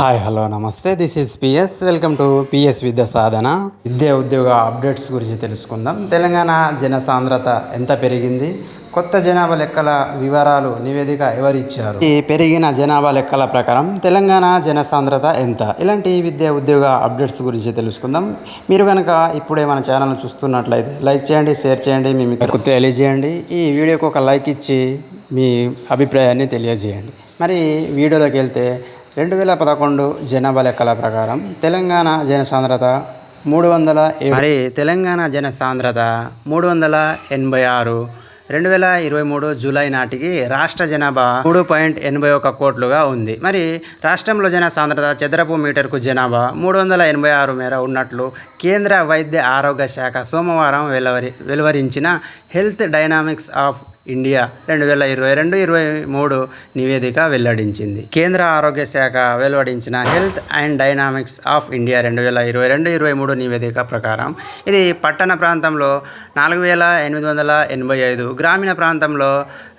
Hi hello నమస్తే, this is PS. Welcome to PS Vidya Sadhana. విద్యా ఉద్యోగ అప్డేట్స్ గురించి తెలుసుకుందాం. తెలంగాణ జనసాంద్రత ఎంత పెరిగింది, కొత్త జనాభా లెక్కల వివరాలు నివేదిక ఎవరిచ్చారు, ఈ పెరిగిన జనాభా లెక్కల ప్రకారం తెలంగాణ జనసాంద్రత ఎంత, ఇలాంటి విద్యా ఉద్యోగ అప్డేట్స్ గురించి తెలుసుకుందాం. మీరు కనుక ఇప్పుడే మన ఛానల్ను చూస్తున్నట్లయితే లైక్ చేయండి, షేర్ చేయండి, మీ మీకు తెలియజేయండి. ఈ వీడియోకి ఒక లైక్ ఇచ్చి మీ అభిప్రాయాన్ని తెలియజేయండి. మరి వీడియోలోకి వెళ్తే 2011 జనాభా లెక్కల ప్రకారం తెలంగాణ జనసాంద్రత 307. మరి తెలంగాణ జనసాంద్రత 386. 2023 జూలై నాటికి రాష్ట్ర జనాభా 3.81 కోట్లుగా ఉంది. మరి రాష్ట్రంలో జనసాంద్రత చదరపు మీటర్కు జనాభా 386 మేర ఉన్నట్లు కేంద్ర వైద్య ఆరోగ్య శాఖ సోమవారం వెలువరించిన హెల్త్ డైనామిక్స్ ఆఫ్ ఇండియా 2022-23 నివేదిక వెల్లడించింది. కేంద్ర ఆరోగ్య శాఖ వెలువడించిన health and dynamics of India 2022-23 నివేదిక ప్రకారం ఇది పట్టణ ప్రాంతంలో 4885, గ్రామీణ ప్రాంతంలో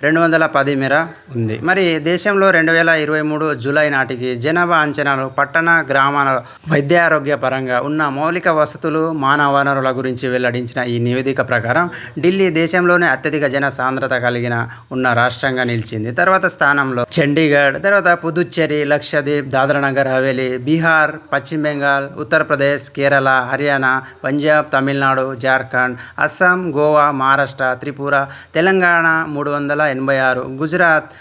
210 మేర ఉంది. మరి దేశంలో 2023 జూలై నాటికి జనాభా అంచనాలు పట్టణ గ్రామాల వైద్య ఆరోగ్య పరంగా ఉన్న మౌలిక వసతులు, మానవ వనరుల గురించి వెల్లడించిన ఈ నివేదిక ప్రకారం ఢిల్లీ దేశంలోనే అత్యధిక జన సాంద్రత కలిగిన ఉన్న రాష్ట్రంగా నిలిచింది. తర్వాత స్థానంలో చండీగఢ్, తర్వాత పుదుచ్చేరి, లక్షద్వీప్, దాద్రానగర్ హవేలీ, బీహార్, పశ్చిమ బెంగాల్, ఉత్తరప్రదేశ్, కేరళ, హర్యానా, పంజాబ్, తమిళనాడు, జార్ఖండ్, అస్సాం, గోవా, మహారాష్ట్ర, త్రిపుర, తెలంగాణ 386, గుజరాత్,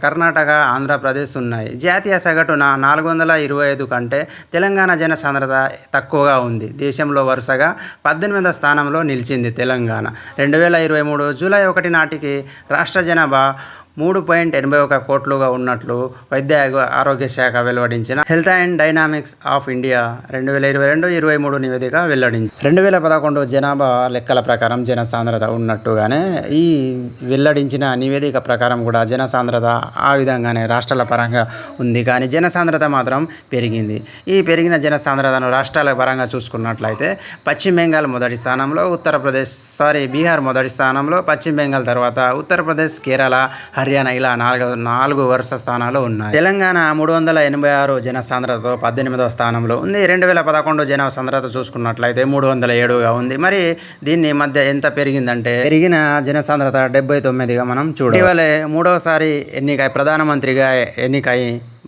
కర్ణాటక, ఆంధ్రప్రదేశ్ ఉన్నాయి. జాతీయ సగటున 425 కంటే తెలంగాణ జనసాంద్రత తక్కువగా ఉంది. దేశంలో వరుసగా 18వ స్థానంలో నిలిచింది తెలంగాణ. 2023 జూలై 1 నాటికి రాష్ట్ర జనాభా 3.81 కోట్లుగా ఉన్నట్లు వైద్య ఆరోగ్య శాఖ వెలువడించిన health and dynamics of India 2022-23 నివేదిక వెల్లడించింది. 2011 జనాభా లెక్కల ప్రకారం జనసాంద్రత ఉన్నట్టుగానే ఈ వెల్లడించిన నివేదిక ప్రకారం కూడా జనసాంద్రత ఆ విధంగానే రాష్ట్రాల పరంగా ఉంది. కానీ జనసాంద్రత మాత్రం పెరిగింది. ఈ పెరిగిన జనసాంద్రతను రాష్ట్రాల పరంగా చూసుకున్నట్లయితే పశ్చిమ బెంగాల్ మొదటి స్థానంలో, బీహార్ మొదటి స్థానంలో, పశ్చిమ బెంగాల్ తర్వాత ఉత్తరప్రదేశ్, కేరళ, హర్యానా ఇలా నాలుగు వరుస స్థానాలు ఉన్నాయి. తెలంగాణ 386 జనసాంద్రతతో 18వ స్థానంలో ఉంది. 2011 జనసాంద్రత చూసుకున్నట్లయితే 307గా ఉంది. మరి దీన్ని మధ్య ఎంత పెరిగిందంటే పెరిగిన జనసాంద్రత 79గా మనం చూడాలి. ఇటీవలే మూడవసారి ప్రధానమంత్రిగా ఎన్నికై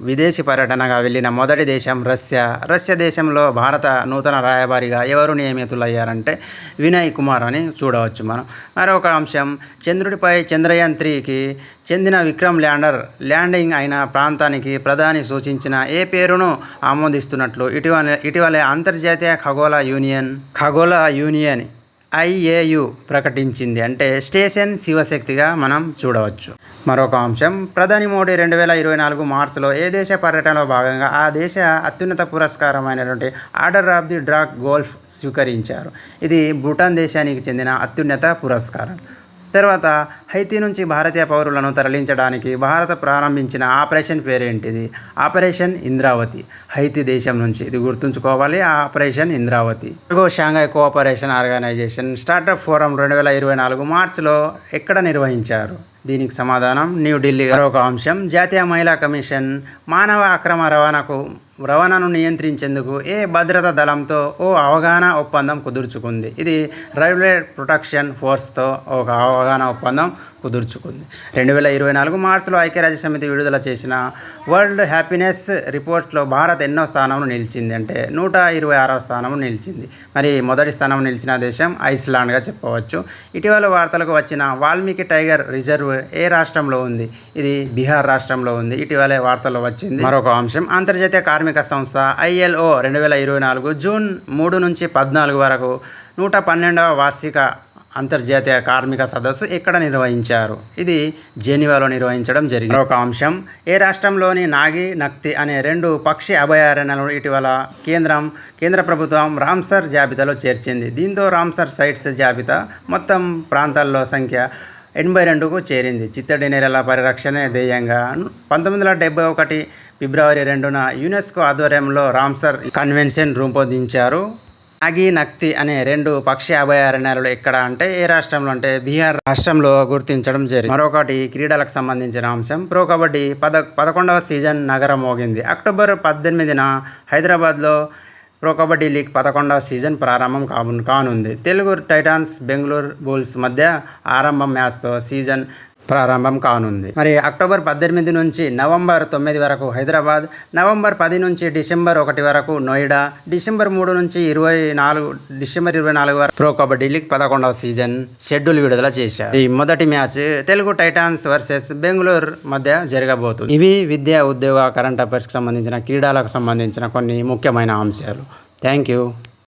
విదేశీ పర్యటనగా వెళ్ళిన మొదటి దేశం రష్యా దేశంలో భారత నూతన రాయబారిగా ఎవరు నియమితులయ్యారంటే వినయ్ కుమార్ అని చూడవచ్చు మనం. మరొక అంశం, చంద్రుడిపై చంద్రయాన్ 3కి చెందిన విక్రమ్ ల్యాండర్ ల్యాండింగ్ అయిన ప్రాంతానికి ప్రధాని సూచించిన ఏ పేరును ఆమోదిస్తున్నట్లు ఇటీవలే అంతర్జాతీయ ఖగోళ యూనియన్ IAU ప్రకటించింది. అంటే స్టేషన్ శివశక్తిగా మనం చూడవచ్చు. మరొక అంశం, ప్రధాని మోడీ 2024 మార్చిలో ఏ దేశ పర్యటనలో భాగంగా ఆ దేశ అత్యున్నత పురస్కారమైనటువంటి order of the Druk Gyalpo స్వీకరించారు. ఇది భూటాన్ దేశానికి చెందిన అత్యున్నత పురస్కారం. తర్వాత హైతీ నుంచి భారతీయ పౌరులను తరలించడానికి భారత ప్రారంభించిన ఆపరేషన్ పేరేంటిది? ఆపరేషన్ ఇంద్రావతి. హైతీ దేశం నుంచి, ఇది గుర్తుంచుకోవాలి, operation Indravati. Shanghai cooperation organisation startup forum 2024 మార్చిలో ఎక్కడ నిర్వహించారు? దీనికి సమాధానం న్యూఢిల్లీ. మరొక అంశం, జాతీయ మహిళా కమిషన్ మానవ అక్రమ రవాణాను నియంత్రించేందుకు ఏ భద్రతా దళంతో ఓ అవగాహన ఒప్పందం కుదుర్చుకుంది? ఇది రైల్వే ప్రొటెక్షన్ ఫోర్స్తో ఒక అవగాహన ఒప్పందం కుదుర్చుకుంది. 2024 మార్చిలో ఐక్యరాజ్యసమితి విడుదల చేసిన వరల్డ్ హ్యాపీనెస్ రిపోర్ట్లో భారత్ ఎన్నో స్థానంలో నిలిచింది అంటే 126వ స్థానంలో నిలిచింది. మరి మొదటి స్థానం నిలిచిన దేశం ఐస్లాండ్గా చెప్పవచ్చు. ఇటీవల వార్తలకు వచ్చిన వాల్మీకి టైగర్ రిజర్వ్ ఏ రాష్ట్రంలో ఉంది? ఇది బీహార్ రాష్ట్రంలో ఉంది. ఇటీవలే వార్తల్లో వచ్చింది. మరొక అంశం, అంతర్జాతీయ కార్మిక సంస్థ ILO 2024 జూన్ 3 నుంచి 14 వరకు 112వ వార్షిక అంతర్జాతీయ కార్మిక సదస్సు ఎక్కడ నిర్వహించారు? ఇది జెనీవాలో నిర్వహించడం జరిగింది. మరొక అంశం, ఏ రాష్ట్రంలోని నాగి, నక్తి అనే 2 పక్షి అభయారణ్యాలను ఇటీవల కేంద్ర ప్రభుత్వం రామ్సర్ జాబితాలో చేర్చింది. దీంతో రామ్సర్ సైట్స్ జాబితా మొత్తం ప్రాంతాల్లో సంఖ్య 82కు చేరింది. చిత్తడి నేలల పరిరక్షణ ధ్యేయంగా 1971 ఫిబ్రవరి 2న యునెస్కో ఆధ్వర్యంలో రామ్సర్ కన్వెన్షన్ రూపొందించారు. నాగి నక్తి అనే 2 పక్షి అభయారణ్యాలు ఎక్కడ అంటే ఏ రాష్ట్రంలో అంటే బీహార్ రాష్ట్రంలో గుర్తించడం జరిగింది. మరొకటి క్రీడలకు సంబంధించిన అంశం. ప్రో కబడ్డీ 11వ సీజన్ నగరం మోగింది. అక్టోబర్ 18న హైదరాబాద్లో ప్రో కబడ్డీ లీగ్ 11వ సీజన్ ప్రారంభం కానుంది. తెలుగు టైటాన్స్ బెంగళూరు బుల్స్ మధ్య ఆరంభం మ్యాచ్తో సీజన్ ప్రారంభం కానుంది. మరి అక్టోబర్ 18 నుంచి నవంబర్ 9 వరకు హైదరాబాద్, నవంబర్ 10 నుంచి డిసెంబర్ 1 వరకు నోయిడా, డిసెంబర్ 3 నుంచి డిసెంబర్ 24 వరకు ప్రో కబడ్డీ లీగ్ 11వ సీజన్ షెడ్యూల్ విడుదల చేశారు. ఈ మొదటి match Telugu Titans versus Bengaluru మధ్య జరగబోతుంది. ఇవి విద్యా, ఉద్యోగ, కరెంట్ అఫైర్స్కి సంబంధించిన క్రీడలకు సంబంధించిన కొన్ని ముఖ్యమైన అంశాలు. Thank you.